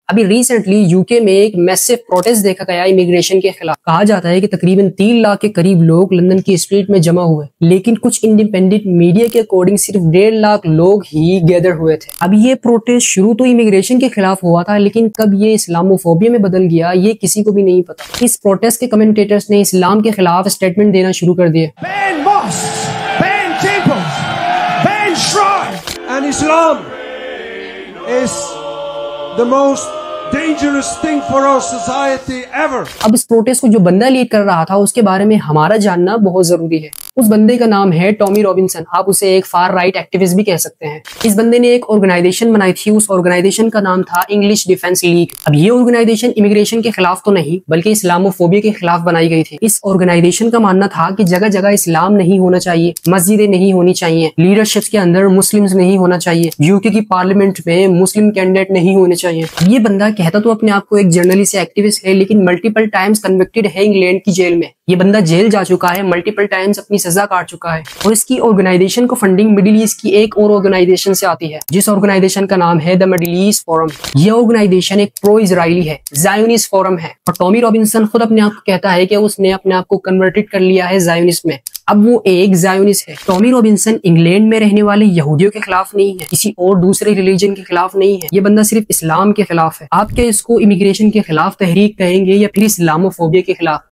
अभी recently UK में एक मैसिव प्रोटेस्ट देखा गया इमिग्रेशन के खिलाफ। कहा जाता है कि तकरीबन 3 लाख के करीब लोग लंदन की स्ट्रीट में जमा हुए, लेकिन कुछ इंडिपेंडेंट मीडिया के अकॉर्डिंग सिर्फ 1.5 लाख लोग ही गैदर हुए थे। अब ये प्रोटेस्ट शुरू तो इमिग्रेशन के खिलाफ हुआ था, लेकिन कब ये इस्लामोफोबिया में बदल गया ये किसी को भी नहीं पता। इस प्रोटेस्ट के कमेंटेटर्स ने इस्लाम के खिलाफ स्टेटमेंट देना शुरू कर दिए। Ban mosques, ban temples, ban shrines, and Islam is the most dangerous thing for our society ever. अब इस प्रोटेस्ट को जो बंदा लीड कर रहा था उसके बारे में हमारा जानना बहुत जरूरी है। उस बंदे का नाम है टॉमी रॉबिन्सन। आप उसे एक फार राइट एक्टिविस्ट भी कह सकते हैं। इस बंदे ने एक ऑर्गेनाइजेशन बनाई थी, उस ऑर्गेनाइजेशन का नाम था इंग्लिश डिफेंस लीग। अब ये ऑर्गेनाइजेशन इमिग्रेशन के खिलाफ तो नहीं बल्कि इस्लामोफोबिया के खिलाफ बनाई गई थी। इस ऑर्गेनाइजेशन का मानना था कि जगह जगह इस्लाम नहीं होना चाहिए, मस्जिदें नहीं होनी चाहिए, लीडरशिप के अंदर मुस्लिम्स नहीं होना चाहिए, यूके की पार्लियामेंट में मुस्लिम कैंडिडेट नहीं होने चाहिए। ये बंदा कहता तो अपने आप को एक जर्नलिस्ट या एक्टिविस्ट है, लेकिन मल्टीपल टाइम्स कन्विक्टेड है इंग्लैंड की जेल में। ये बंदा जेल जा चुका है, मल्टीपल टाइम्स अपनी सजा काट चुका है, और इसकी ऑर्गेनाइजेशन को फंडिंग मिडिल ईस्ट की एक और ऑर्गेनाइजेशन से आती है, जिस ऑर्गेनाइजेशन का नाम है द मिडिल ईस्ट फोरम। ये ऑर्गेनाइजेशन एक प्रो इजरायली है, ज़ायोनिस्ट फोरम है, और टॉमी रॉबिन्सन खुद अपने आप को कहता है कि उसने अपने आप को कन्वर्टेड कर लिया है ज़ायोनिस्ट में। अब वो एक ज़ायोनिस्ट है। टॉमी रॉबिन्सन इंग्लैंड में रहने वाले यहूदियों के खिलाफ नहीं है, किसी और दूसरे रिलीजन के खिलाफ नहीं है। ये बंदा सिर्फ इस्लाम के खिलाफ है। आप क्या इसको इमिग्रेशन के खिलाफ तहरीक कहेंगे या फिर इस्लामोफोबिया के खिलाफ?